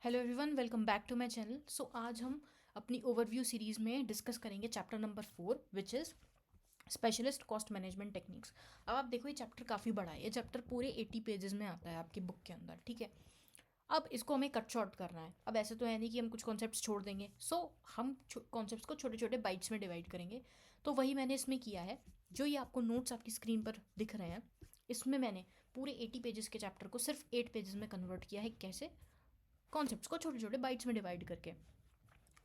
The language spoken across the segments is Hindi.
Hello everyone, welcome back to my channel. So आज हम अपनी ओवरव्यू सीरीज़ में डिस्कस करेंगे chapter number 4 which is specialist cost management techniques. अब आप देखो, ये चैप्टर काफ़ी बड़ा है। ये चैप्टर पूरे 80 पेजेस में आता है आपकी बुक के अंदर, ठीक है। अब इसको हमें कट शॉर्ट करना है। अब ऐसे तो है नहीं कि हम कुछ कॉन्सेप्ट्स छोड़ देंगे। हम कॉन्सेप्ट्स को छोटे छोटे बाइट्स में डिवाइड करेंगे। तो वही मैंने इसमें किया है। जो ये आपको नोट्स आपकी स्क्रीन पर दिख रहे हैं, इसमें मैंने पूरे 80 पेजेस के चैप्टर को सिर्फ 8 पेजेस में कन्वर्ट किया है। कैसे? कॉन्सेप्ट्स को छोटे छोटे बाइट्स में डिवाइड करके।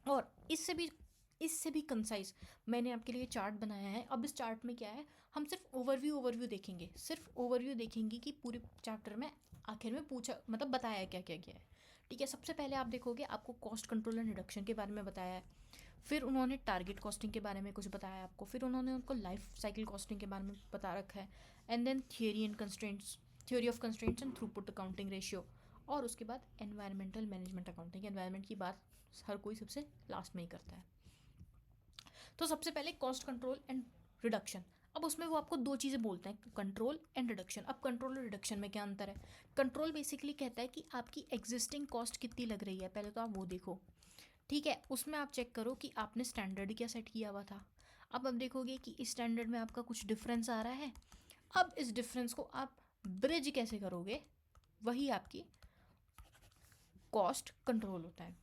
और इससे भी कंसाइज मैंने आपके लिए चार्ट बनाया है। अब इस चार्ट में क्या है, हम सिर्फ ओवरव्यू देखेंगे। सिर्फ ओवरव्यू देखेंगे कि पूरे चैप्टर में आखिर में पूछा मतलब बताया क्या क्या क्या है, ठीक है। सबसे पहले आप देखोगे, आपको कॉस्ट कंट्रोल एंड रिडक्शन के बारे में बताया है। फिर उन्होंने टारगेट कॉस्टिंग के बारे में कुछ बताया आपको। फिर उन्होंने उनको लाइफ साइकिल कॉस्टिंग के बारे में बता रखा है। And then theory of constraints and throughput accounting ratio. और उसके बाद एनवायरमेंटल मैनेजमेंट अकाउंटिंग। एनवायरमेंट की बात हर कोई सबसे लास्ट में ही करता है। तो सबसे पहले कॉस्ट कंट्रोल एंड रिडक्शन। अब उसमें वो आपको दो चीज़ें बोलते हैं, कंट्रोल एंड रिडक्शन। अब कंट्रोल और रिडक्शन में क्या अंतर है? कंट्रोल बेसिकली कहता है कि आपकी एग्जिस्टिंग कॉस्ट कितनी लग रही है, पहले तो आप वो देखो, ठीक है। उसमें आप चेक करो कि आपने स्टैंडर्ड क्या सेट किया हुआ था। अब देखोगे कि इस स्टैंडर्ड में आपका कुछ डिफरेंस आ रहा है। अब इस डिफरेंस को आप ब्रिज कैसे करोगे, वही आपकी कॉस्ट कंट्रोल होता है।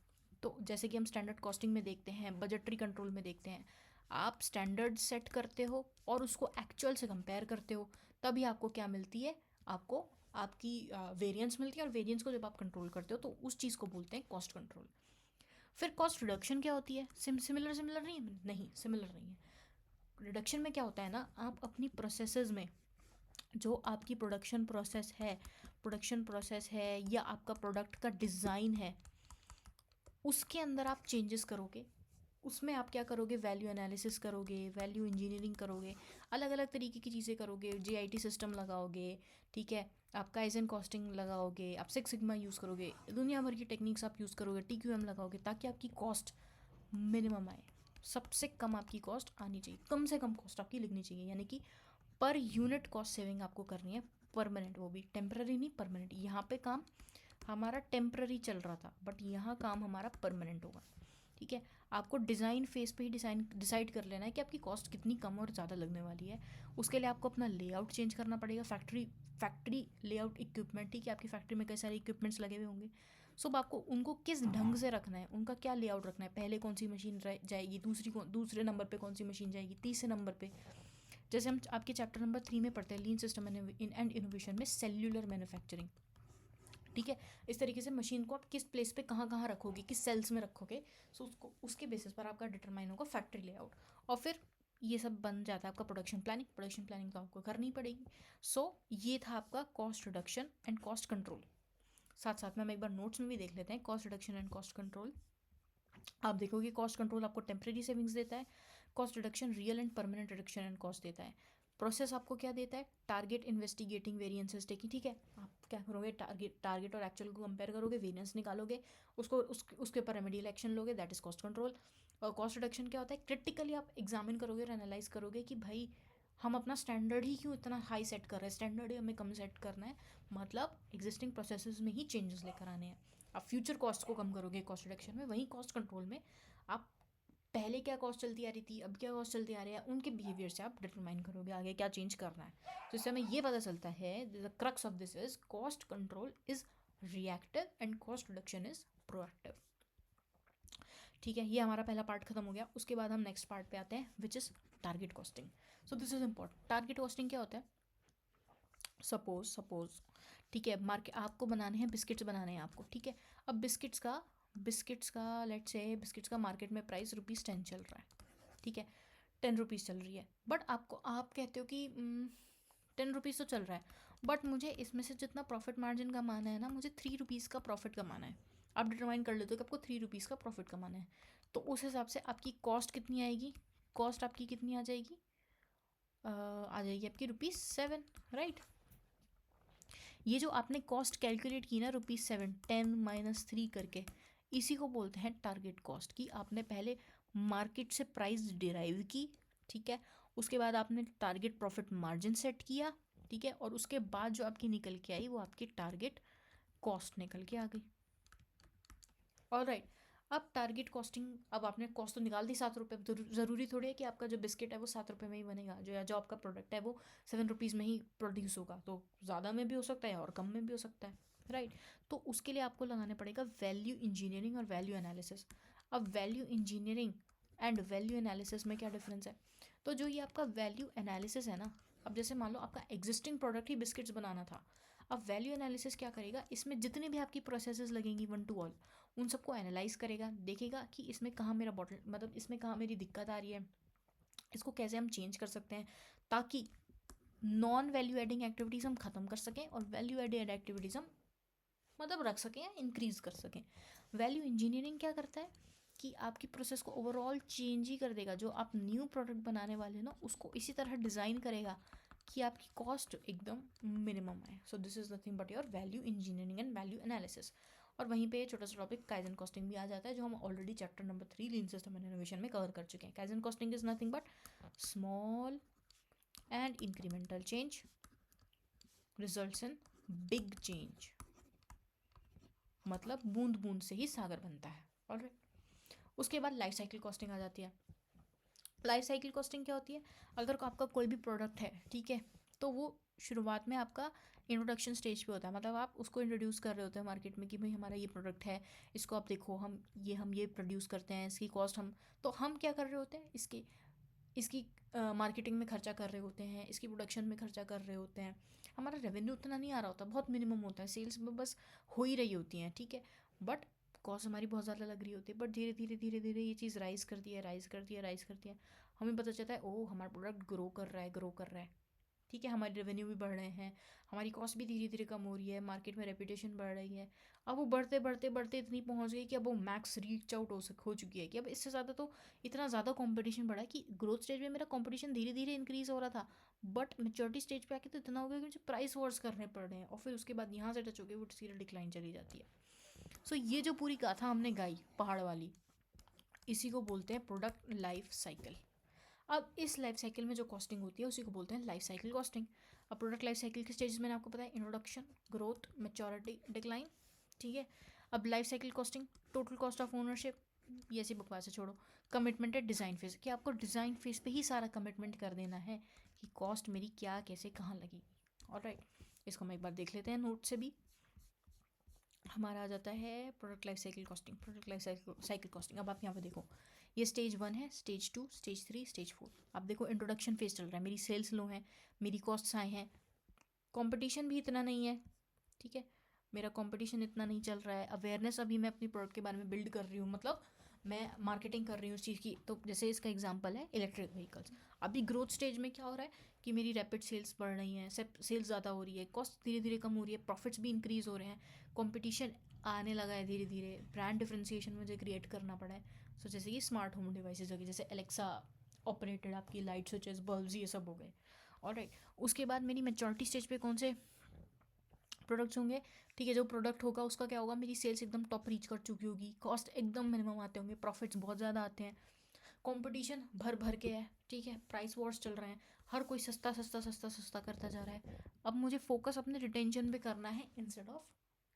तो जैसे कि हम स्टैंडर्ड कॉस्टिंग में देखते हैं, बजटरी कंट्रोल में देखते हैं, आप स्टैंडर्ड सेट करते हो और उसको एक्चुअल से कंपेयर करते हो, तभी आपको क्या मिलती है, आपको आपकी वेरिएंस मिलती है। और वेरिएंस को जब आप कंट्रोल करते हो तो उस चीज़ को बोलते हैं कॉस्ट कंट्रोल। फिर कॉस्ट रिडक्शन क्या होती है? सिमिलर नहीं है, नहीं सिमिलर नहीं है। रिडक्शन में क्या होता है ना, आप अपनी प्रोसेसेस में जो आपकी प्रोडक्शन प्रोसेस है या आपका प्रोडक्ट का डिज़ाइन है, उसके अंदर आप चेंजेस करोगे। उसमें आप क्या करोगे, वैल्यू एनालिसिस करोगे, वैल्यू इंजीनियरिंग करोगे, अलग अलग तरीके की चीज़ें करोगे, जीआईटी सिस्टम लगाओगे, ठीक है। आप काइजन कॉस्टिंग लगाओगे, आप सिक्स सिग्मा यूज़ करोगे, दुनिया भर की टेक्निक्स आप यूज़ करोगे, टीक्यूएम लगाओगे, ताकि आपकी कॉस्ट मिनिमम आए। सबसे कम आपकी कॉस्ट आनी चाहिए, कम से कम कॉस्ट आपकी लिखनी चाहिए, यानी कि पर यूनिट कॉस्ट सेविंग आपको करनी है, परमानेंट, वो भी टेम्पररी नहीं, परमानेंट। यहाँ पे काम हमारा टेम्पररी चल रहा था, बट यहाँ काम हमारा परमानेंट होगा, ठीक है। आपको डिज़ाइन फेस पे ही डिसाइड कर लेना है कि आपकी कॉस्ट कितनी कम और ज़्यादा लगने वाली है। उसके लिए आपको अपना लेआउट चेंज करना पड़ेगा, फैक्ट्री लेआउट, इक्विपमेंट, ठीक है। आपकी फैक्ट्री में कई सारे इक्विपमेंट्स लगे हुए होंगे। सो आपको उनको किस ढंग से रखना है, उनका क्या लेआउट रखना है, पहले कौन सी मशीन जाएगी, दूसरे नंबर पे कौन सी मशीन जाएगी, तीसरे नंबर पे। जैसे हम आपके चैप्टर नंबर 3 में पढ़ते हैं, लीन सिस्टम एंड इनोवेशन में सेल्यूलर मैन्युफैक्चरिंग, ठीक है। इस तरीके से मशीन को आप किस प्लेस पे कहाँ कहाँ रखोगे, किस सेल्स में रखोगे, सो उसको उसके बेसिस पर आपका डिटरमाइन होगा फैक्ट्री लेआउट। और फिर ये सब बन जाता है आपका प्रोडक्शन प्लानिंग तो आपको करनी पड़ेगी। सो ये था आपका cost reduction and cost control. साथ साथ में हम एक बार नोट्स में भी देख लेते हैं cost reduction and cost control. आप देखोगे कॉस्ट कंट्रोल आपको टेम्परेरी सेविंग्स देता है, cost reduction real and permanent reduction and cost देता है। प्रोसेस आपको क्या देता है, टारगेट इन्वेस्टिगेटिंग वेरिएंसेस टेकिंग, ठीक है। आप क्या करोगे, टारगेट और एक्चुअल को कंपेयर करोगे, वेरिएंस निकालोगे, उसके ऊपर रेमेडियल एक्शन लोगे, दैट इज कॉस्ट कंट्रोल। और कॉस्ट रिडक्शन क्या होता है, क्रिटिकली आप एग्जामिन करोगे और एनालाइज करोगे कि भाई हम अपना स्टैंडर्ड ही क्यों इतना हाई सेट कर रहे हैं, स्टैंडर्ड ही हमें कम सेट करना है, मतलब एग्जिस्टिंग प्रोसेसेस में ही चेंजेस लेकर आने हैं। आप फ्यूचर कॉस्ट को कम करोगे कॉस्ट रिडक्शन में, वहीं कॉस्ट कंट्रोल में आप पहले क्या कॉस्ट चलती आ रही थी, अब क्या कॉस्ट चलती आ रही है, उनके बिहेवियर से आप डिटरमाइन करोगे आगे क्या चेंज करना है। तो इससे हमें ये पता चलता है, the crux of this is cost control is reactive and cost reduction is proactive, ठीक है। ये हमारा पहला पार्ट खत्म हो गया। उसके बाद हम नेक्स्ट पार्ट पे आते हैं which is target costing. So this is important. Target costing क्या होता है, सपोज ठीक है, मार्केट आपको बनाने हैं, बिस्किट्स बनाने हैं आपको, ठीक है। अब बिस्किट्स का बिस्किट्स का मार्केट में प्राइस ₹10 चल रहा है, ठीक है। 10 रुपीज़ चल रही है, बट आप कहते हो कि 10 रुपीज़ तो चल रहा है, बट मुझे इसमें से जितना प्रॉफिट मार्जिन कमाना है ना, मुझे 3 रुपीज़ का प्रॉफिट कमाना है। आप डिटरमाइन कर लेते हो कि आपको 3 रुपीज़ का प्रॉफिट कमाना है। तो उस हिसाब से आपकी कॉस्ट कितनी आएगी, कॉस्ट आपकी कितनी आ जाएगी, आ जाएगी आपकी ₹7, राइट। ये जो आपने कॉस्ट कैलकुलेट की ना, ₹7, 10 - 3 करके, इसी को बोलते हैं टारगेट कॉस्ट। की आपने पहले मार्केट से प्राइस डिराइव की, ठीक है। उसके बाद आपने टारगेट प्रॉफिट मार्जिन सेट किया, ठीक है। और उसके बाद जो आपकी निकल के आई वो आपकी टारगेट कॉस्ट निकल के आ गई। ऑलराइट, अब टारगेट कॉस्टिंग, अब आपने कॉस्ट तो निकाल दी 7 रुपये। अब ज़रूरी थोड़ी है कि आपका जो बिस्किट है वो 7 रुपये में ही बनेगा, जो या जो आपका प्रोडक्ट है वो 7 रुपीज़ में ही प्रोड्यूस होगा। तो ज़्यादा में भी हो सकता है और कम में भी हो सकता है, राइट। तो उसके लिए आपको लगाना पड़ेगा वैल्यू इंजीनियरिंग और वैल्यू एनालिसिस। अब value engineering and value analysis में क्या डिफरेंस है? तो जो ये आपका वैल्यू एनालिसिस है ना, अब जैसे मान लो आपका एग्जिस्टिंग प्रोडक्ट ही बिस्किट्स बनाना था। अब वैल्यू एनालिसिस क्या करेगा, इसमें जितनी भी आपकी प्रोसेसेस लगेंगी वन टू ऑल, उन सबको एनालाइज करेगा, देखेगा कि इसमें कहाँ मेरा बॉटल, मतलब इसमें कहाँ मेरी दिक्कत आ रही है, इसको कैसे हम चेंज कर सकते हैं ताकि नॉन वैल्यू एडिंग एक्टिविटीज़ हम ख़त्म कर सकें और वैल्यू एडेड एक्टिविटीज़ हम मतलब रख सकें या इंक्रीज़ कर सकें। वैल्यू इंजीनियरिंग क्या करता है कि आपकी प्रोसेस को ओवरऑल चेंज ही कर देगा। जो आप न्यू प्रोडक्ट बनाने वाले हो ना, उसको इसी तरह डिज़ाइन करेगा कि आपकी कॉस्ट एकदम मिनिमम है। So this is nothing but your value engineering and value analysis. और वहीं पे छोटा सा टॉपिक काइजन कॉस्टिंग भी आ जाता है, जो हम already chapter number 3 lean system and innovation में कवर कर चुके हैं। Kaizen costing is nothing but small and incremental change results in big change, मतलब बूंद बूंद से ही सागर बनता है। ऑलराइट, उसके बाद लाइफ साइकिल कॉस्टिंग आ जाती है। लाइफ साइकिल कॉस्टिंग क्या होती है? अगर आपका कोई भी प्रोडक्ट है, ठीक है, तो वो शुरुआत में आपका इंट्रोडक्शन स्टेज पे होता है। मतलब आप उसको इंट्रोड्यूस कर रहे होते हैं मार्केट में कि भाई हमारा ये प्रोडक्ट है, इसको आप देखो, हम ये प्रोड्यूस करते हैं, इसकी कॉस्ट हम, तो हम क्या कर रहे होते हैं, इसकी इसकी मार्केटिंग में खर्चा कर रहे होते हैं, इसकी प्रोडक्शन में खर्चा कर रहे होते हैं। हमारा रेवेन्यू उतना नहीं आ रहा होता, बहुत मिनिमम होता है, सेल्स में बस हो ही रही होती हैं, ठीक है, बट कॉस्ट हमारी बहुत ज़्यादा लग रही होती है। बट धीरे धीरे धीरे धीरे ये चीज़ राइज़ करती है, राइज़ करती है, राइज़ करती है। हमें पता चलता है ओह हमारा प्रोडक्ट ग्रो कर रहा है, ग्रो कर रहा है, ठीक है, हमारे रेवेन्यू भी बढ़ रहे हैं, हमारी कॉस्ट भी धीरे धीरे कम हो रही है, मार्केट में रेपुटेशन बढ़ रही है। अब वो बढ़ते बढ़ते बढ़ते इतनी पहुंच गई कि अब वो मैक्स रीच आउट हो चुकी है कि अब इससे ज़्यादा तो इतना ज़्यादा कंपटीशन बढ़ा है कि ग्रोथ स्टेज में मेरा कंपटीशन धीरे धीरे इंक्रीज़ हो रहा था, बट मेच्योरिटी स्टेज पे आके तो इतना हो गया कि मुझे प्राइस वॉर्स करने पड़ रहे हैं, और फिर उसके बाद यहाँ से टच हो गई वो सीरियल डिक्लाइन चली जाती है। सो ये जो पूरी गाथा हमने गाई पहाड़ वाली, इसी को बोलते हैं प्रोडक्ट लाइफ साइकिल। अब इस लाइफ साइकिल में जो कॉस्टिंग होती है उसी को बोलते हैं लाइफ साइकिल कॉस्टिंग। अब प्रोडक्ट लाइफ साइकिल के स्टेजेस मैंने आपको पता है, इंट्रोडक्शन, ग्रोथ, मैच्योरिटी, डिक्लाइन, ठीक है। अब life cycle costing, total cost of ownership, ये ऐसी बकवास है, छोड़ो। कमिटमेंट है डिज़ाइन फेज, कि आपको डिज़ाइन फेज पे ही सारा कमिटमेंट कर देना है कि कॉस्ट मेरी क्या कैसे कहाँ लगेगी। ऑलराइट, इसको हम एक बार देख लेते हैं नोट से भी। हमारा आ जाता है product life cycle costing. Product life cycle costing, अब आप यहाँ पे देखो, ये स्टेज 1 है, स्टेज 2, स्टेज 3, स्टेज 4। आप देखो इंट्रोडक्शन फेज चल रहा है, मेरी सेल्स लो हैं, मेरी कॉस्ट्स हाई हैं, कंपटीशन भी इतना नहीं है, ठीक है, मेरा कंपटीशन इतना नहीं चल रहा है, अवेयरनेस अभी मैं अपनी प्रोडक्ट के बारे में बिल्ड कर रही हूँ, मतलब मैं मार्केटिंग कर रही हूँ उस चीज़ की। तो जैसे इसका एग्जांपल है इलेक्ट्रिक व्हीकल्स। अभी ग्रोथ स्टेज में क्या हो रहा है कि मेरी रैपिड सेल्स बढ़ रही हैं, सेल्स ज़्यादा हो रही है, कॉस्ट धीरे धीरे कम हो रही है, प्रॉफिट्स भी इंक्रीज़ हो रहे हैं, कंपटीशन आने लगा है धीरे धीरे, ब्रांड डिफ्रेंसिएशन मुझे क्रिएट करना पड़ा है। सो जैसे कि स्मार्ट होम डिवाइसेज हो गए, जैसे एलेक्सा ऑपरेटेड आपकी लाइट स्विचेस, बल्ब्स, ये सब हो गए। ऑलराइट, उसके बाद मेरी मेच्योरिटी स्टेज पे कौन से प्रोडक्ट्स होंगे, ठीक है, जो प्रोडक्ट होगा उसका क्या होगा, मेरी सेल्स एकदम टॉप रीच कर चुकी होगी, कॉस्ट एकदम मिनिमम आते होंगे, प्रॉफिट्स बहुत ज़्यादा आते हैं, कंपटीशन भर भर के है, ठीक है, प्राइस वॉर्स चल रहे हैं, हर कोई सस्ता सस्ता सस्ता सस्ता करता जा रहा है। अब मुझे फोकस अपने रिटेंशन पे करना है instead of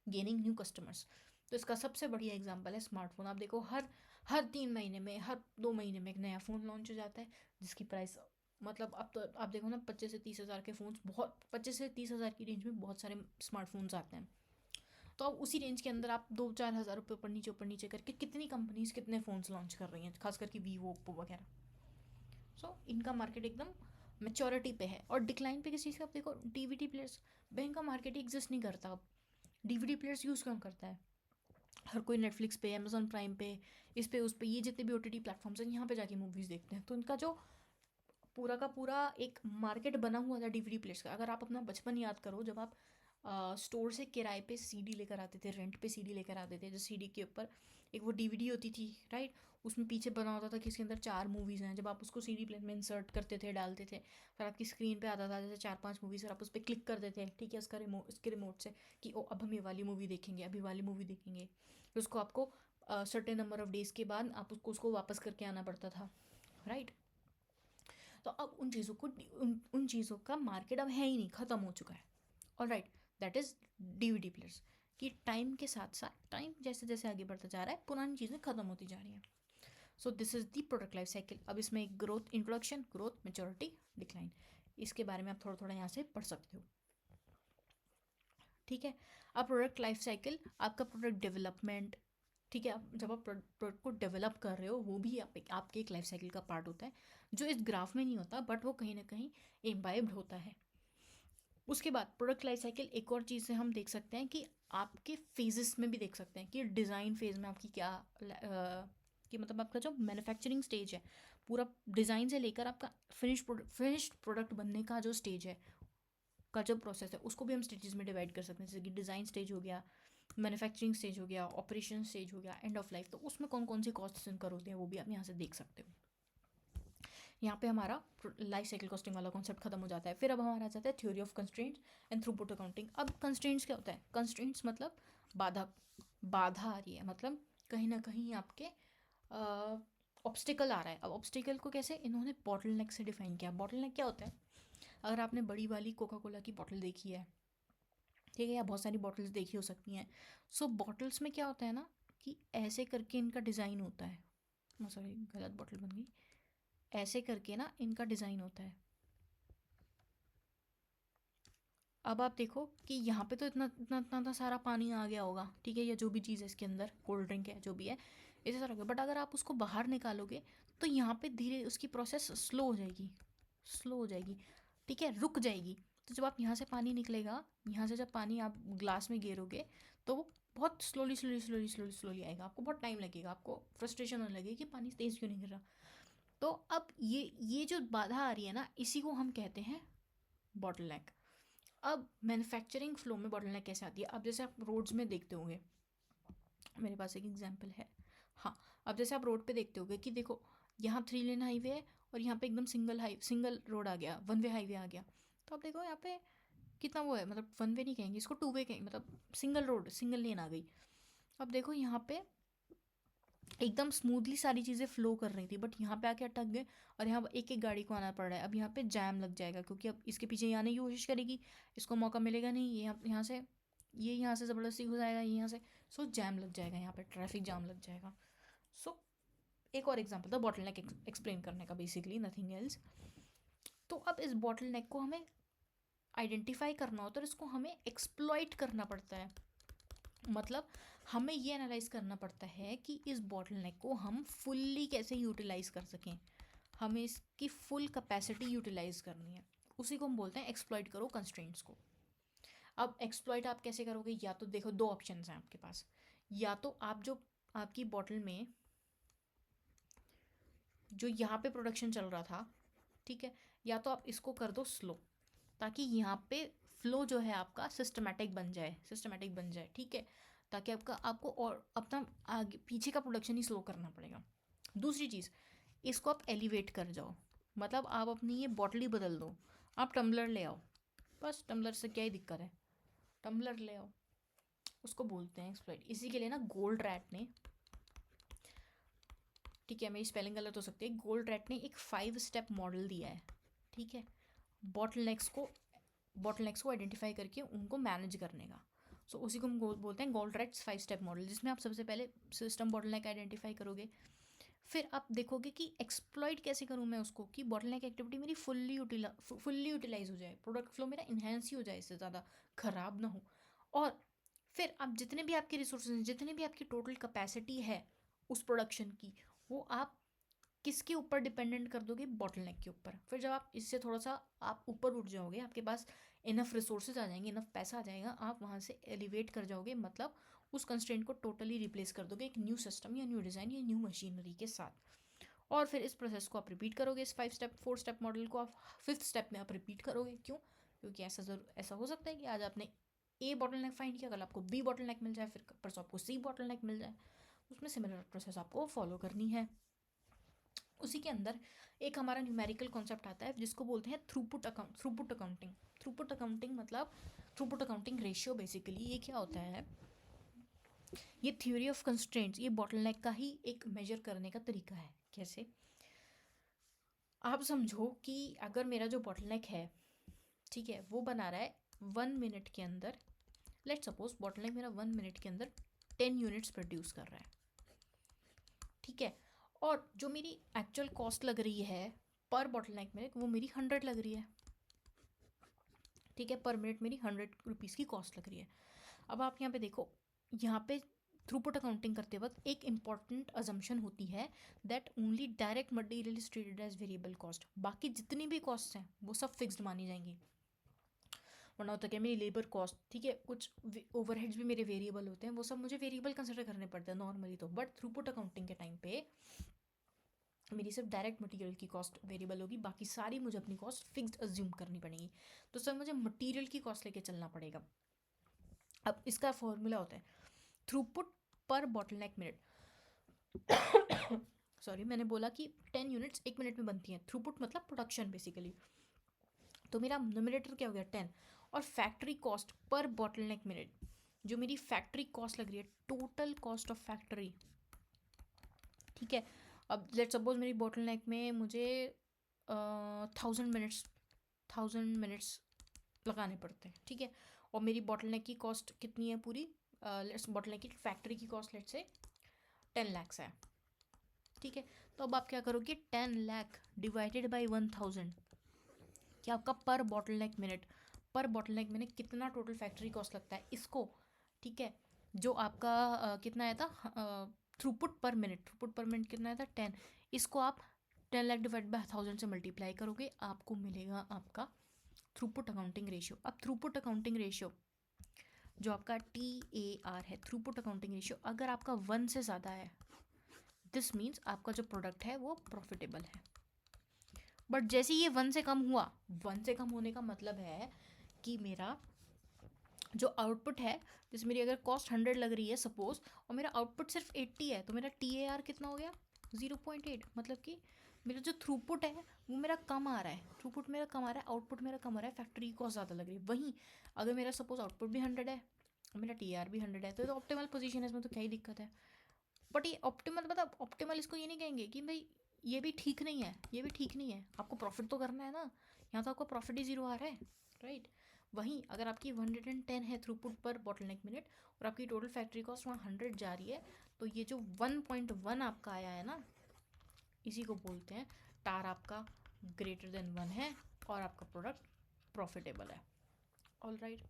gaining new customers. तो इसका सबसे बढ़िया एग्जांपल है स्मार्टफोन। आप देखो हर हर 3 महीने में, हर 2 महीने में एक नया फ़ोन लॉन्च हो जाता है, जिसकी प्राइस, मतलब अब तो आप देखो ना, 25 से 30 हज़ार के फ़ोन्स, बहुत 25 से 30 हज़ार की रेंज में बहुत सारे स्मार्टफोन्स आते हैं। तो अब उसी रेंज के अंदर आप 2-4 हज़ार रुपये ऊपर नीचे करके कितनी कंपनीज कितने फ़ोन्स लॉन्च कर रही हैं, खास करके वीवो, ओप्पो वगैरह। सो इनका मार्केट एकदम मेच्योरिटी पे है। और डिक्लाइन पे किस चीज़ का, आप देखो डीवीडी प्लेयर्स, बैंक का मार्केट ही एग्जिस्ट नहीं करता अब। डीवीडी प्लेयर्स यूज़ कौन करता है? हर कोई नेटफ्लिक्स पे, अमेजोन प्राइम पे, इस पे उस पे, ये जितने भी ओटीटी प्लेटफॉर्म्स हैं, यहाँ पे जाके मूवीज़ देखते हैं। तो इनका जो पूरा का पूरा एक मार्केट बना हुआ था डीवीडी प्लेयर्स का। अगर आप अपना बचपन याद करो, जब आप स्टोर से किराए पे सीडी लेकर आते थे, रेंट पे सीडी लेकर आते थे, जो सीडी के ऊपर एक वो डीवीडी होती थी, राइट, उसमें पीछे बना होता था कि इसके अंदर 4 मूवीज़ हैं। जब आप उसको सीडी प्लेयर में इंसर्ट करते थे, डालते थे, फिर आपकी स्क्रीन पे आता था जैसे 4-5 मूवीज़, और आप उस पर क्लिक करते थे, ठीक है, उसके रिमोट से कि ओ अब हम ये वाली मूवी देखेंगे, अभी वाली मूवी देखेंगे। फिर उसको आपको सर्टेन नंबर ऑफ डेज़ के बाद आप उसको वापस करके आना पड़ता था, राइट। तो अब उन चीज़ों को, उन चीज़ों का मार्केट अब है ही नहीं, ख़त्म हो चुका है। All right, that is DVD players. कि टाइम के साथ साथ, टाइम जैसे जैसे आगे बढ़ता जा रहा है, पुरानी चीज़ें ख़त्म होती जा रही हैं. So this is the product life cycle. अब इसमें एक growth, introduction, growth, maturity, decline, इसके बारे में आप थोड़ा थोड़ा यहाँ से पढ़ सकते हो. ठीक है. अब प्रोडक्ट लाइफ साइकिल, आपका प्रोडक्ट डेवलपमेंट. ठीक है. जब आप प्रोडक्ट को डेवलप कर रहे हो, वो भी आपके एक लाइफ साइकिल का पार्ट होता है, जो इस ग्राफ में नहीं होता, बट वो कहीं ना कहीं इम्बाइब्ड होता है. उसके बाद प्रोडक्ट लाइफ साइकिल, एक और चीज़ से हम देख सकते हैं कि आपके फेजेस में भी देख सकते हैं कि डिज़ाइन फेज में आपकी क्या कि मतलब आपका जो मैन्युफैक्चरिंग स्टेज है, पूरा डिज़ाइन से लेकर आपका फिनिश्ड प्रोडक्ट बनने का जो स्टेज है, का जो प्रोसेस है, उसको भी हम स्टेजेस में डिवाइड कर सकते हैं. जैसे कि डिज़ाइन स्टेज हो गया, मैन्युफैक्चरिंग स्टेज हो गया, ऑपरेशन स्टेज हो गया, एंड ऑफ लाइफ. तो उसमें कौन कौन सी कॉस्ट्स इनकर होते हैं वो भी आप यहाँ से देख सकते हो. यहाँ पे हमारा लाइफ साइकिल कॉस्टिंग वाला कॉन्सेप्ट खत्म हो जाता है. फिर अब हमारा आ जाता है theory of constraints and throughput accounting. अब कंस्ट्रेंट्स क्या होता है? कंस्ट्रेंट्स मतलब बाधा. बाधा आ रही है मतलब कहीं ना कहीं आपके ऑब्स्टिकल आ रहा है. अब ऑब्स्टिकल को कैसे इन्होंने बॉटल नेक से डिफाइन किया. बॉटल नेक क्या होता है? अगर आपने बड़ी वाली कोका कोला की बॉटल देखी है, ठीक है, या बहुत सारी बॉटल्स देखी हो सकती हैं. सो बॉटल्स में क्या होता है ना कि ऐसे करके इनका डिज़ाइन होता है. सॉरी, गलत बॉटल बन गई. ऐसे करके ना इनका डिज़ाइन होता है. अब आप देखो कि यहाँ पे तो इतना इतना इतना सारा पानी आ गया होगा, ठीक है, या जो भी चीज़ है इसके अंदर, कोल्ड ड्रिंक है, जो भी है, इसे सारा होगा. बट अगर आप उसको बाहर निकालोगे तो यहाँ पे धीरे उसकी प्रोसेस स्लो हो जाएगी, स्लो हो जाएगी. ठीक है, रुक जाएगी. तो जब आप यहाँ से पानी निकलेगा, यहाँ से जब पानी आप ग्लास में गेरोगे, तो वो बहुत slowly slowly slowly slowly slowly आएगा. आपको बहुत टाइम लगेगा, आपको फ्रस्ट्रेशन होने लगेगी कि पानी तेज़ क्यों नहीं गिर रहा. तो अब ये जो बाधा आ रही है ना, इसी को हम कहते हैं बॉटल नेक. अब मैन्युफैक्चरिंग फ्लो में बॉटल नेक कैसे आती है? अब जैसे आप रोड्स में देखते होंगे, मेरे पास एक एग्जांपल है. हाँ, अब जैसे आप रोड पे देखते होंगे कि देखो यहाँ 3 लेन हाईवे है और यहाँ पे एकदम सिंगल रोड आ गया, वन वे हाईवे आ गया. तो आप देखो यहाँ पे कितना वो है, मतलब वन वे नहीं कहेंगे इसको, टू वे कहेंगे, मतलब सिंगल रोड, सिंगल लेन आ गई. अब देखो यहाँ पे एकदम स्मूथली सारी चीज़ें फ्लो कर रही थी, बट यहाँ पे आके अटक गए और यहाँ एक एक गाड़ी को आना पड़ रहा है. अब यहाँ पे जैम लग जाएगा, क्योंकि अब इसके पीछे ये आने की कोशिश करेगी, इसको मौका मिलेगा नहीं, ये यहाँ से ज़बरदस्ती घुस आएगा, ये यहाँ से. सो जैम लग जाएगा, यहाँ पे ट्रैफिक जाम लग जाएगा. सो एक और एग्जाम्पल था बॉटल नेक एक्सप्लेन करने का, बेसिकली नथिंग एल्स. तो अब इस बॉटल नेक को हमें आइडेंटिफाई करना होता है और इसको हमें एक्सप्लॉइट करना पड़ता है. मतलब हमें ये एनालाइज करना पड़ता है कि इस बॉटल नेक को हम फुल्ली कैसे यूटिलाइज कर सकें. हमें इसकी फुल कैपेसिटी यूटिलाइज करनी है. उसी को हम बोलते हैं एक्सप्लॉइट करो कंस्ट्रेंट्स को. अब एक्सप्लॉइट आप कैसे करोगे? या तो देखो, दो ऑप्शंस हैं आपके पास. या तो आप जो आपकी बॉटल में जो यहाँ पे प्रोडक्शन चल रहा था, ठीक है, या तो आप इसको कर दो स्लो, ताकि यहाँ पे फ्लो जो है आपका सिस्टमेटिक बन जाए, ठीक है, ताकि आपको और अपना आगे पीछे का प्रोडक्शन ही स्लो करना पड़ेगा. दूसरी चीज़, इसको आप एलिवेट कर जाओ, मतलब आप अपनी ये बॉटल ही बदल दो. आप टम्बलर ले आओ, बस टम्बलर से क्या ही दिक्कत है, टम्बलर ले आओ. उसको बोलते हैं एक्सप्लॉइट. इसी के लिए ना गोल्ड रैट ने, ठीक है, मेरी स्पेलिंग गलत हो सकती है, गोल्ड रैट ने एक 5 स्टेप मॉडल दिया है, ठीक है, बॉटल नेक्स को आइडेंटिफाई करके उनको मैनेज करने का. सो उसी को हम बोलते हैं गोल्ड रैट्स 5 स्टेप मॉडल, जिसमें आप सबसे पहले सिस्टम बॉटल नेक आइडेंटिफाई करोगे. फिर आप देखोगे कि एक्सप्लॉइट कैसे करूँ मैं उसको, कि बॉटल नेक एक्टिविटी मेरी फुल्ली यूटिलाइज हो जाए, प्रोडक्ट फ्लो मेरा इन्हेंस ही हो जाए, इससे ज़्यादा ख़राब ना हो. और फिर आप जितने भी आपके रिसोर्सेज हैं, जितने भी आपकी टोटल कैपेसिटी है उस प्रोडक्शन की, वो आप किसके ऊपर डिपेंडेंट कर दोगे? बॉटल नेक के ऊपर. फिर जब आप इससे थोड़ा सा आप ऊपर उठ जाओगे, आपके पास इनफ रिसोर्सेज आ जाएंगे, इनफ पैसा आ जाएगा, आप वहाँ से एलिवेट कर जाओगे, मतलब उस कंस्ट्रेंट को टोटली रिप्लेस कर दोगे एक न्यू सिस्टम या न्यू डिज़ाइन या न्यू मशीनरी के साथ. और फिर इस प्रोसेस को आप रिपीट करोगे, इस 4 स्टेप मॉडल को आप 5th स्टेप में आप रिपीट करोगे. क्यों? क्योंकि ऐसा हो सकता है कि आज आपने ए बॉटल नेक फाइंड किया, कल आपको बी बॉटल नेक मिल जाए, फिर परसों आपको सी बॉटल नेक मिल जाए. उसमें सिमिलर प्रोसेस आपको फॉलो करनी है. उसी के अंदर एक हमारा न्यूमेरिकल कॉन्सेप्ट आता है जिसको बोलते हैं थ्रूपुट अकाउंटिंग. थ्रूपुट अकाउंटिंग मतलब थ्रूपुट अकाउंटिंग रेशियो. बेसिकली ये क्या होता है? ये थ्योरी ऑफ कंस्ट्रेंट्स, ये बॉटलनेक का ही एक मेजर करने का तरीका है. कैसे? आप समझो कि अगर मेरा जो बॉटलनेक है, ठीक है, वो बना रहा है 1 मिनट के अंदर लेट्स सपोज बॉटलनेक मेरा 1 मिनट के अंदर 10 यूनिट्स प्रोड्यूस कर रहा है, ठीक है, और जो मेरी एक्चुअल कॉस्ट लग रही है पर बॉटलनेक मिनट वो मेरी 100 लग रही है, ठीक है, पर मिनट मेरी 100 रुपीज़ की कॉस्ट लग रही है। अब आप यहाँ पे देखो, यहाँ पे थ्रूपुट अकाउंटिंग करते वक्त एक इंपॉर्टेंट अजम्पशन होती है that only direct material is treated as variable cost, बाकी जितनी भी कॉस्ट हैं वो सब फिक्स्ड मानी जाएंगी। वरना होता क्या, मेरी लेबर कॉस्ट, ठीक है, कुछ ओवरहेड्स भी मेरे वेरिएबल होते हैं, वो सब मुझे वेरिएबल कंसिडर करने पड़ते हैं नॉर्मली तो, बट थ्रूपुट अकाउंटिंग के टाइम पे मेरी सिर्फ डायरेक्ट मटेरियल की कॉस्ट वेरिएबल होगी, बाकी सारी मुझे अपनी कॉस्ट फिक्स्ड अज्यूम करनी पड़ेगी। तो सर मुझे मटेरियल की कॉस्ट लेके चलना पड़ेगा। अब इसका फॉर्मूला होता है थ्रूपुट पर बॉटलनेक मिनट सॉरी, मैंने बोला कि 10 यूनिट्स 1 मिनट में बनती हैं, थ्रूपुट मतलब प्रोडक्शन बेसिकली, तो मेरा न्यूमरेटर क्या हो गया 10, और factory cost per bottleneck minute, जो मेरी फैक्ट्री कॉस्ट लग रही है, टोटल कॉस्ट ऑफ फैक्ट्री, ठीक है। अब लेट्स सपोज मेरी बॉटलनेक में मुझे 1000 मिनट्स लगाने पड़ते हैं, ठीक है, और मेरी बॉटलनेक की कॉस्ट कितनी है पूरी, लेट्स बॉटलनेक की फैक्ट्री की कॉस्ट लेट्स से 10 लाख है, ठीक है। तो अब आप क्या करोगे, 10 लाख डिवाइडेड बाई 1000, क्या आपका पर बॉटलनेक मिनट कितना टोटल फैक्ट्री कॉस्ट लगता है इसको, ठीक है, जो आपका कितना आया था थ्रूपुट पर मिनट कितना आया था 10, इसको आप 10 लाख डिवाइड बाई 1000 से मल्टीप्लाई करोगे, आपको मिलेगा आपका थ्रूपुट अकाउंटिंग रेशियो। अब थ्रूपुट अकाउंटिंग रेशियो जो आपका TAR है, थ्रूपुट अकाउंटिंग रेशियो, अगर आपका 1 से ज़्यादा है, दिस मीन्स आपका जो प्रोडक्ट है वो प्रॉफिटेबल है। बट जैसे ये 1 से कम हुआ, 1 से कम होने का मतलब है कि मेरा जो आउटपुट है, जैसे मेरी अगर कॉस्ट 100 लग रही है सपोज, और मेरा आउटपुट सिर्फ 80 है, तो मेरा TAR कितना हो गया 0.8, मतलब कि मेरा जो थ्रूपुट है वो मेरा कम आ रहा है, थ्रूपुट मेरा कम आ रहा है, आउटपुट मेरा कम आ रहा है, फैक्ट्री की कॉस्ट ज़्यादा लग रही है। वहीं अगर मेरा सपोज आउटपुट भी 100 है और मेरा TAR भी 100 है, तो ऑप्टिमल पोजीशन है, इसमें तो क्या ही दिक्कत है। बट ये ऑप्टिमल, मतलब ऑप्टिमल इसको ये नहीं कहेंगे कि भाई ये भी ठीक नहीं है, ये भी ठीक नहीं है, आपको प्रॉफिट तो करना है ना, यहाँ तो आपको प्रॉफिट ही 0 आ रहा है, राइट। वहीं अगर आपकी 110 है थ्रूपुट पर बॉटलनेक मिनट और आपकी टोटल फैक्ट्री कॉस्ट वहाँ 100 जा रही है, तो ये जो 1.1 आपका आया है ना, इसी को बोलते हैं टार आपका ग्रेटर देन 1 है और आपका प्रोडक्ट प्रॉफिटेबल है। ऑल राइट,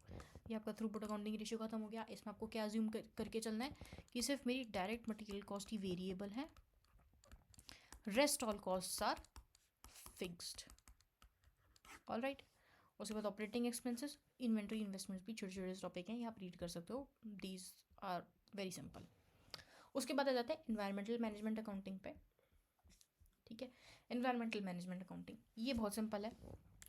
ये आपका थ्रूपुट अकाउंटिंग रेशियो खत्म हो गया। इसमें आपको क्या अज्यूम करके चलना है कि सिर्फ मेरी डायरेक्ट मटेरियल कॉस्ट ही वेरिएबल है, rest all costs are fixed. All right, उसके बाद ऑपरेटिंग एक्सपेंसेस, इन्वेंट्री, इन्वेस्टमेंट्स भी छोटे छोटे टॉपिक हैं, ये आप रीड कर सकते हो, दीज आर वेरी सिंपल। उसके बाद आ जाता है इन्वायरमेंटल मैनेजमेंट अकाउंटिंग पे, ठीक है। इन्वायरमेंटल मैनेजमेंट अकाउंटिंग ये बहुत सिंपल है।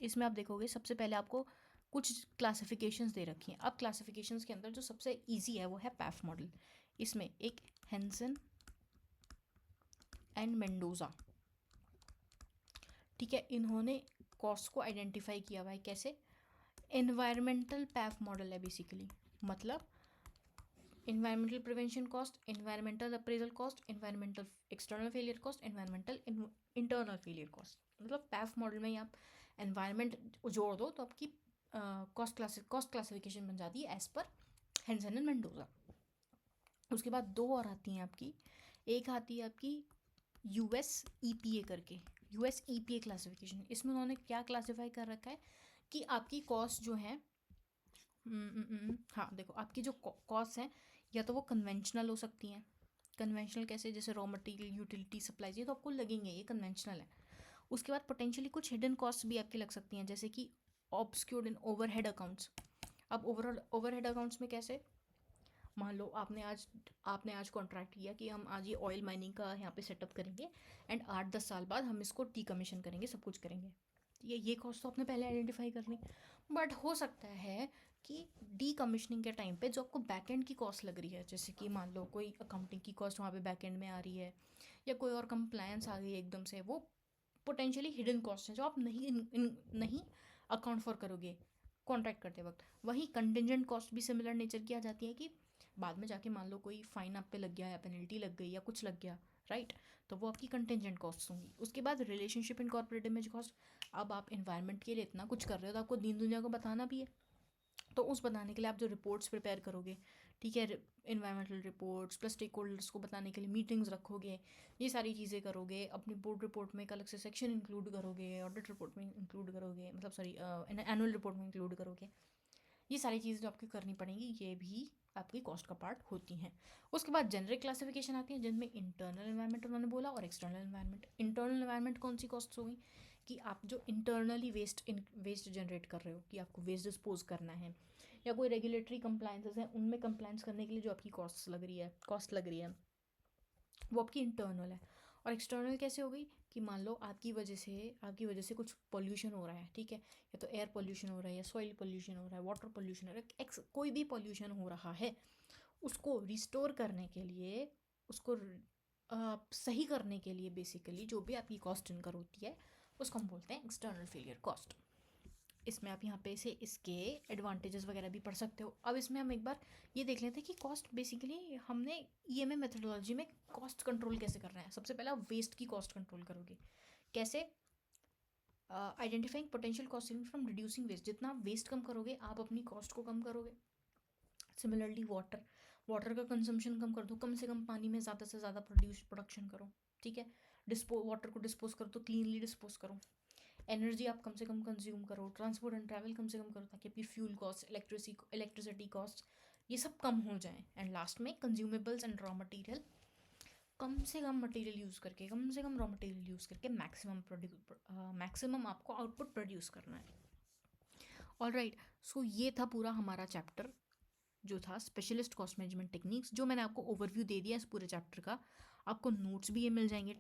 इसमें आप देखोगे सबसे पहले आपको कुछ क्लासिफिकेशंस दे रखी हैं। अब क्लासिफिकेशंस के अंदर जो सबसे इजी है वो है पैफ मॉडल। इसमें एक हेंसन एंड मेंडोजा, ठीक है, इन्होंने कॉस्ट को आइडेंटिफाई किया हुआ है। कैसे? एनवायरमेंटल पैफ मॉडल है बेसिकली, मतलब environmental prevention cost, environmental appraisal cost, environmental external failure cost, environmental internal failure cost. मतलब पैफ मॉडल में ही आप एनवायरमेंट जोड़ दो तो आपकी कॉस्ट क्लासिफिकेशन बन जाती है as per Henson and Mendoza. उसके बाद दो और आती हैं आपकी, एक आती है आपकी US EPA करके, US EPA क्लासिफिकेशन। इसमें उन्होंने क्या क्लासीफाई कर रखा है कि आपकी कॉस्ट जो है, हाँ देखो, आपकी जो कॉस्ट है या तो वो कन्वेंशनल हो सकती हैं। कन्वेंशनल कैसे? जैसे रॉ मटेरियल, यूटिलिटी, सप्लाईज, ये तो आपको लगेंगे, ये कन्वेंशनल है। उसके बाद पोटेंशियली कुछ हिडन कॉस्ट भी आपकी लग सकती हैं, जैसे कि ऑब्सक्यूर्ड इन ओवरहेड अकाउंट्स। अब ओवरहेड अकाउंट्स में कैसे? मान लो आपने आज कॉन्ट्रैक्ट किया कि हम आज ये ऑयल माइनिंग का यहाँ पे सेटअप करेंगे एंड 8-10 साल बाद हम इसको डीकमीशन करेंगे, सब कुछ करेंगे। ये कॉस्ट तो आपने पहले आइडेंटिफाई करनी। बट हो सकता है कि डीकमीशनिंग के टाइम पे जो आपको बैक एंड की कॉस्ट लग रही है, जैसे कि मान लो कोई अकाउंटिंग की कॉस्ट वहाँ पे बैक एंड में आ रही है, या कोई और कंप्लायंस आ गई एकदम से, वो पोटेंशियली हिडन कॉस्ट है जो आप नहीं अकाउंट फॉर करोगे कॉन्ट्रैक्ट करते वक्त। वहीं कंटिजेंट कॉस्ट भी सिमिलर नेचर की आ जाती है कि बाद में जाके मान लो कोई फाइन आप पे लग गया या पेनल्टी लग गई या कुछ लग गया, राइट, तो वो आपकी कंटिजेंट कॉस्ट होंगी। उसके बाद relationship in corporate image cost. अब आप इन्वायरमेंट के लिए इतना कुछ कर रहे हो तो आपको दीन दुनिया को बताना भी है, तो उस बताने के लिए आप जो रिपोर्ट्स प्रिपेयर करोगे, ठीक है, environmental reports plus stakeholders को बताने के लिए मीटिंग्स रखोगे, ये सारी चीज़ें करोगे, अपनी बोर्ड रिपोर्ट में एक अलग से सेक्शन इंक्लूड करोगे, ऑडिट रिपोर्ट में इंक्लूड करोगे, मतलब सॉरी एनुअल रिपोर्ट में इंक्लूड करोगे, ये सारी चीज़ें जो आपकी करनी पड़ेंगी, ये भी आपकी कॉस्ट का पार्ट होती हैं। उसके बाद जेनरिक क्लासिफिकेशन आती है जिनमें इंटरनल एनवायरनमेंट उन्होंने बोला और एक्सटर्नल एनवायरनमेंट। इंटरनल एनवायरनमेंट कौन सी कॉस्ट होगी कि आप जो इंटरनली वेस्ट जनरेट कर रहे हो, कि आपको वेस्ट डिस्पोज करना है या कोई रेगुलेटरी कंप्लाइंसेस हैं उनमें कंप्लाइंस करने के लिए जो आपकी कॉस्ट लग रही है वो आपकी इंटरनल है। और एक्सटर्नल कैसे हो गई कि मान लो आपकी वजह से कुछ पोल्यूशन हो रहा है, ठीक है, या तो एयर पोल्यूशन हो रहा है या सॉइल पोल्यूशन हो रहा है, वाटर पोल्यूशन हो रहा है, कोई भी पोल्यूशन हो रहा है, उसको रिस्टोर करने के लिए, उसको सही करने के लिए बेसिकली जो भी आपकी कॉस्ट इनकर होती है उसको हम बोलते हैं एक्सटर्नल फेलियर कॉस्ट। इसमें आप यहाँ पे से इसके एडवांटेजेस वगैरह भी पढ़ सकते हो। अब इसमें हम एक बार ये देख लेते हैं कि कॉस्ट बेसिकली हमने ईएमए मेथडोलॉजी में कॉस्ट कंट्रोल कैसे करना है। सबसे पहले आप वेस्ट की कॉस्ट कंट्रोल करोगे कैसे, identifying potential cost saving from reducing waste, जितना आप वेस्ट कम करोगे आप अपनी कॉस्ट को कम करोगे। सिमिलरली वाटर का कंजम्पशन कम कर दो, कम से कम पानी में ज़्यादा से ज़्यादा प्रोडक्शन करो, ठीक है, वाटर को डिस्पोज करो तो क्लीनली डिस्पोज करो। एनर्जी आप कम से कम कंज्यूम करो, ट्रांसपोर्ट एंड ट्रैवल कम से कम करो ताकि आपकी फ्यूल कॉस्ट, इलेक्ट्रिसिटी कॉस्ट ये सब कम हो जाए। एंड लास्ट में कंज्यूमेबल्स एंड रॉ मटेरियल, कम से कम मटेरियल यूज़ करके, कम से कम रॉ मटेरियल यूज़ करके मैक्सिमम आपको आउटपुट प्रोड्यूस करना है। ऑलराइट, सो ये था पूरा हमारा चैप्टर जो था स्पेशलिस्ट कॉस्ट मैनेजमेंट टेक्निक्स, जो मैंने आपको ओवरव्यू दे दिया इस पूरे चैप्टर का। आपको नोट्स भी ये मिल जाएंगे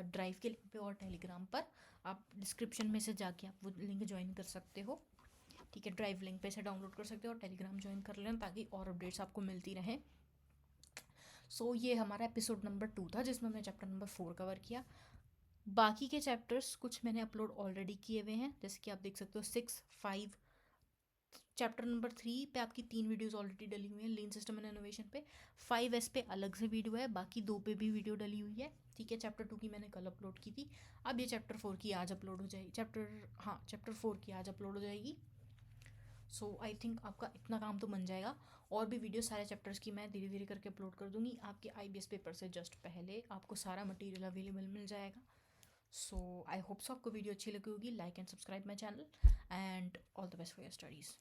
ड्राइव के लिंक पे और टेलीग्राम पर, आप डिस्क्रिप्शन में से जाके आप वो लिंक ज्वाइन कर सकते हो, ठीक है, ड्राइव लिंक पे से डाउनलोड कर सकते हो और टेलीग्राम ज्वाइन कर लेना ताकि और अपडेट्स आपको मिलती रहें। सो ये हमारा एपिसोड नंबर 2 था जिसमें हमने चैप्टर नंबर 4 कवर किया। बाकी के चैप्टर्स कुछ मैंने अपलोड ऑलरेडी किए हुए हैं, जैसे कि आप देख सकते हो 6, 5, चैप्टर नंबर 3 पे आपकी 3 वीडियोस ऑलरेडी डली हुई हैं लीन सिस्टम एंड इनोवेशन पे, 5S पे अलग से वीडियो है, बाकी 2 पे भी वीडियो डली हुई है, ठीक है। चैप्टर 2 की मैंने कल अपलोड की थी, अब ये चैप्टर 4 की आज अपलोड हो जाएगी, चैप्टर 4 की आज अपलोड हो जाएगी। सो आई थिंक आपका इतना काम तो बन जाएगा। और भी वीडियो सारे चैप्टर्स की मैं धीरे धीरे करके अपलोड कर दूंगी, आपके IBS पेपर से जस्ट पहले आपको सारा मटेरियल अवेलेबल मिल जाएगा। सो आई होप सो आपको वीडियो अच्छी लगी होगी। Like and subscribe my channel and all the best for your studies.